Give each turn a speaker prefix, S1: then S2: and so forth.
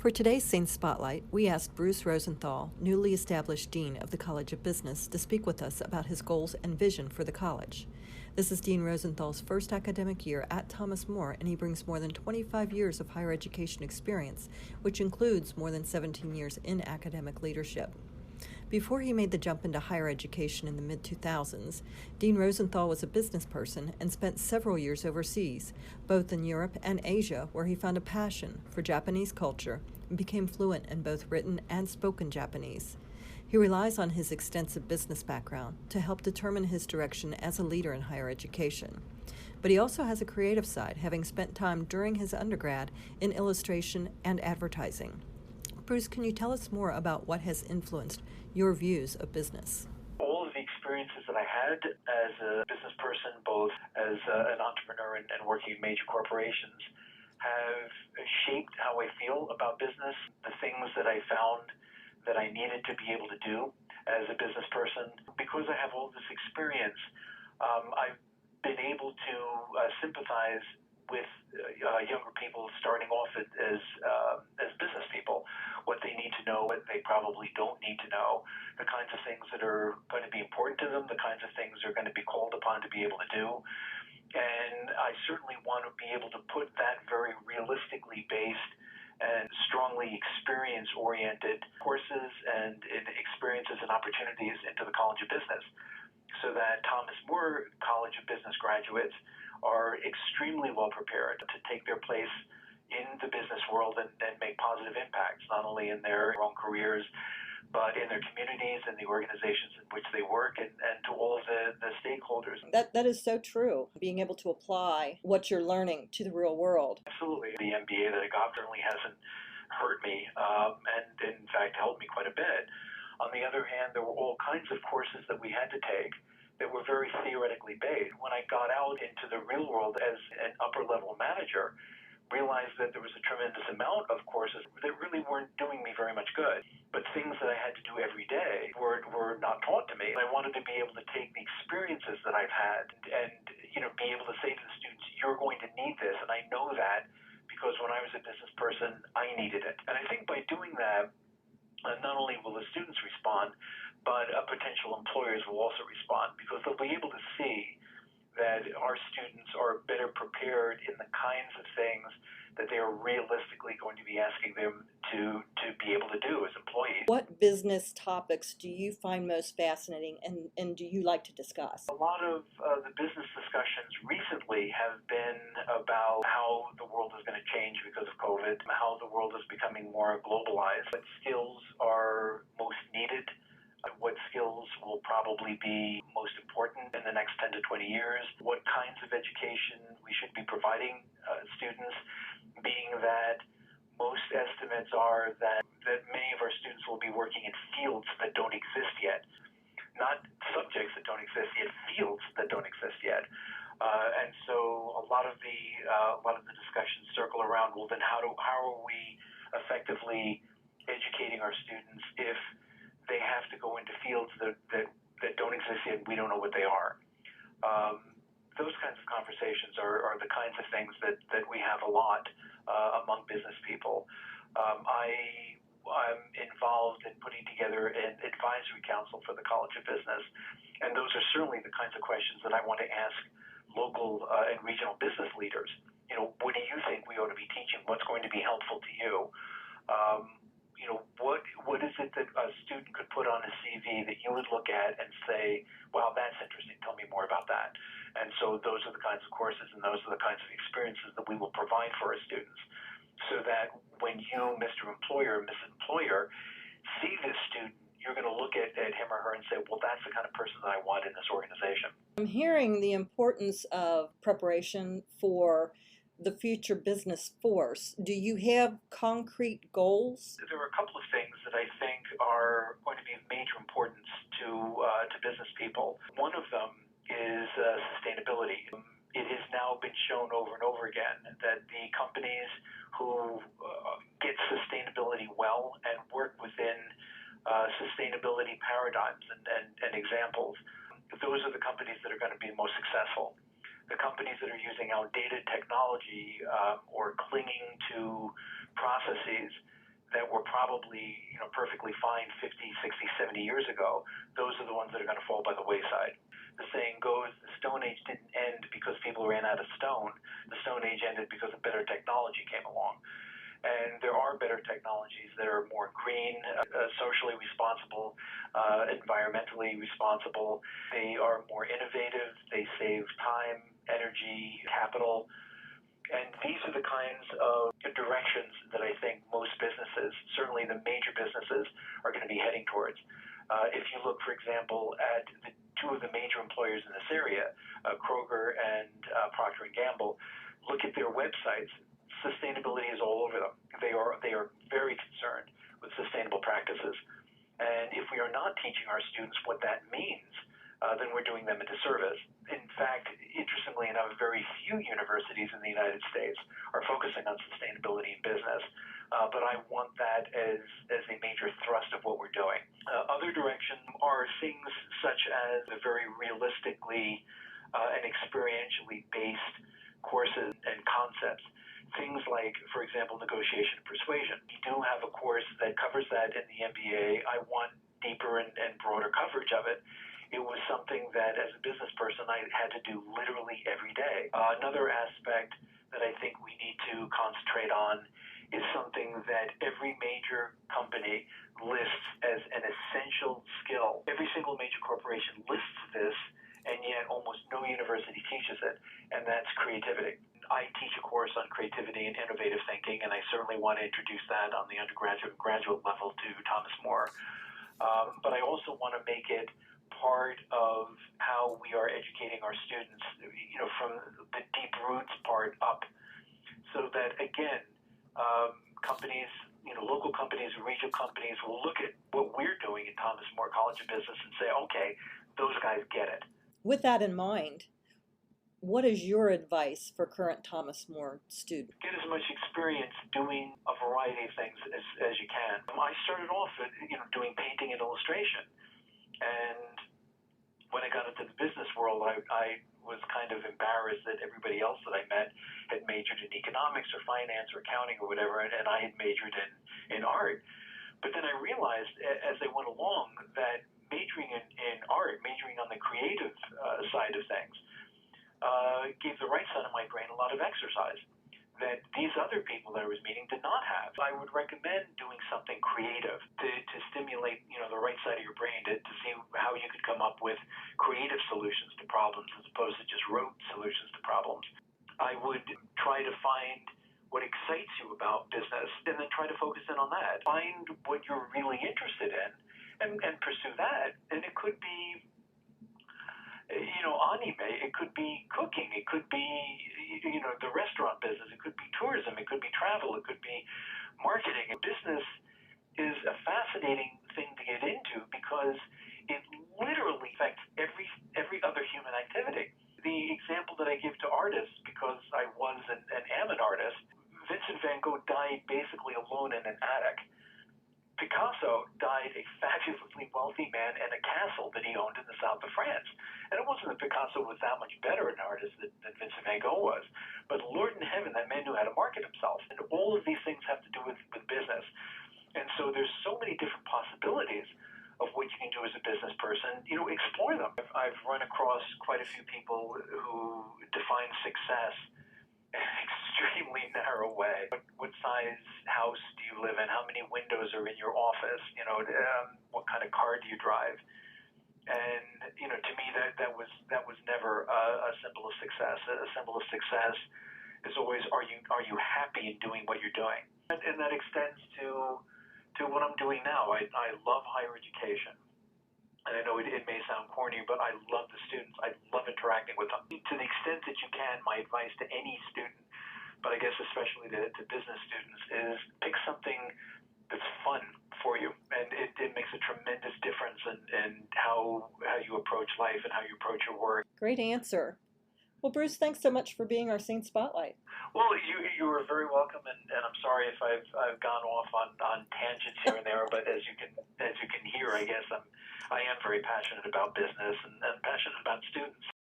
S1: For today's Saints Spotlight, we asked Bruce Rosenthal, newly established Dean of the College of Business, to speak with us about his goals and vision for the college. This is Dean Rosenthal's first academic year at Thomas More, and he brings more than 25 years of higher education experience, which includes more than 17 years in academic leadership. Before he made the jump into higher education in the mid-2000s, Dean Rosenthal was a business person and spent several years overseas, both in Europe and Asia, where he found a passion for Japanese culture and became fluent in both written and spoken Japanese. He relies on his extensive business background to help determine his direction as a leader in higher education. But he also has a creative side, having spent time during his undergrad in illustration and advertising. Bruce, can you tell us more about what has influenced your views of business?
S2: All of the experiences that I had as a business person, both as an entrepreneur and working in major corporations, have shaped how I feel about business, the things that I found that I needed to be able to do as a business person. Because I have all this experience, I've been able to sympathize with younger people starting off as business people, what they need to know, what they probably don't need to know, the kinds of things that are going to be important to them, the kinds of things they're going to be called upon to be able to do. And I certainly want to be able to put that very realistically based and strongly experience-oriented courses and experiences and opportunities into the College of Business, so that Thomas More College of Business graduates are extremely well prepared to take their place in the business world and make positive impacts, not only in their own careers, but in their communities and the organizations in which they work, and to all of the stakeholders.
S1: That is so true, being able to apply what you're learning to the real world.
S2: Absolutely. The MBA that I got certainly hasn't hurt me, and in fact helped me quite a bit. On the other hand, there were all kinds of courses that we had to take that were very theoretically based. When I got out into the real world as an upper-level manager, realized that there was a tremendous amount of courses that really weren't doing me very much good. But things that I had to do every day were not taught to me. I wanted to be able to take the experiences that I've had and be able to say to the students, you're going to need this, and I know that because when I was a business person, I needed it. And I think by doing that, not only will the students respond, but potential employers will also respond, because they'll be able to see that our students are better prepared in the kinds of things that they are realistically going to be asking them to be able to do as employees.
S1: What business topics do you find most fascinating and do you like to discuss?
S2: A lot of the business discussions recently have been about how the world is going to change because of COVID, how the world is becoming more globalized, what skills are most needed, what skills will probably be most important in the next 10 to 20 years, what kinds of education we should be providing students, being that most estimates are that many of our students will be working in fields that don't exist yet, not subjects that don't exist yet, fields that don't exist yet. And so a lot of the discussions circle around, well, then how are we effectively educating our students if they have to go into fields that don't exist yet and we don't know what they are. Those kinds of conversations are the kinds of things that we have a lot among business people. I'm involved in putting together an advisory council for the College of Business, and those are certainly the kinds of questions that I want to ask local and regional business leaders. What do you think we ought to be teaching? What's going to be helpful to you? What is it that a student could put on a CV that you would look at and say, wow, that's interesting, tell me more about that. And so those are the kinds of courses and those are the kinds of experiences that we will provide for our students, so that when you, Mr. Employer, Miss Employer, see this student, you're going to look at him or her and say, well, that's the kind of person that I want in this organization.
S1: I'm hearing the importance of preparation for the future business force. Do you have concrete goals?
S2: There are a couple of things that I think are going to be of major importance to business people. One of them is sustainability. It has now been shown over and over again that the companies who get sustainability well and work within sustainability paradigms and examples, those are the companies that are going to be most successful. The companies that are using outdated technology or clinging to processes that were probably perfectly fine 50, 60, 70 years ago, those are the ones that are going to fall by the wayside. The saying goes, the Stone Age didn't end because people ran out of stone. The Stone Age ended because a better technology came along. And there are better technologies that are more green, socially responsible, environmentally responsible. They are more innovative. They save time, energy, capital. And these are the kinds of directions that I think most businesses, certainly the major businesses, are going to be heading towards. If you look, for example, at two of the major employers in this area, Kroger and Procter & Gamble, look at their websites. Sustainability is all over them. They are very concerned with sustainable practices. And if we are not teaching our students what that means, then we're doing them a disservice. In fact, interestingly enough, very few universities in the United States are focusing on sustainability in business. But I want that as a major thrust of what we're doing. Other directions are things such as the very realistically and experientially based courses and concepts. Things like, for example, negotiation and persuasion. We do have a course that covers that in the MBA. I want deeper and broader coverage of it. It was something that, as a business person, I had to do literally every day. Another aspect that I think we need to concentrate on is something that every major company lists as an essential skill. Every single major corporation lists this, and yet almost no university teaches it, and that's creativity. I teach a course on creativity and innovative thinking, and I certainly want to introduce that on the undergraduate and graduate level to Thomas More. But I also want to make it part of how we are educating our students, from the deep roots part up, so that, again, companies, local companies, regional companies will look at what we're doing at Thomas More College of Business and say, okay, those guys get it.
S1: With that in mind, what is your advice for current Thomas More students?
S2: Get as much experience doing a variety of things as you can. I started off doing painting and illustration. And when I got into the business world, I was kind of embarrassed that everybody else that I met had majored in economics or finance or accounting or whatever, and I had majored in art. But then I realized as I went along that majoring in art, majoring on the creative side of things, gave the right side of my brain a lot of exercise that these other people that I was meeting did not have. I would recommend doing something creative to stimulate, the right side of your brain to see how you could come up with creative solutions to problems as opposed to just rote solutions to problems. I would try to find what excites you about business and then try to focus in on that. Find what you're really interested in and pursue that. And it could be anime, it could be cooking, it could be, the restaurant business, it could be tourism, it could be travel, it could be marketing. Business is a fascinating thing to get into because it literally affects every other human activity. The example that I give to artists, because I was and am an artist, Vincent van Gogh died basically alone in an attic. Picasso died a fabulously wealthy man in a castle that he owned in the south of France. And it wasn't that Picasso was that much better an artist than Vincent van Gogh was, but Lord in heaven, that man knew how to market himself. And all of these things have to do with business. And so there's so many different possibilities of what you can do as a business person. Explore them. I've run across quite a few people who define success in an extremely narrow way. What size house do you live in? How many windows are in your office? What kind of car do you drive? And to me, that was never a symbol of success. A symbol of success is always, are you happy in doing what you're doing? And that extends to what I'm doing now. I love higher education. And I know it may sound corny, but I love the students. I love interacting with them. To the extent that you can, my advice to any student, but I guess especially to business students, is pick something that's fun for you. And it makes a tremendous difference in how you approach life and how you approach your work.
S1: Great answer. Well, Bruce, thanks so much for being our Saint Spotlight.
S2: Well, you are very welcome, and I'm sorry if I've gone off on tangents here and there, but as you can hear, I guess I am very passionate about business and passionate about students.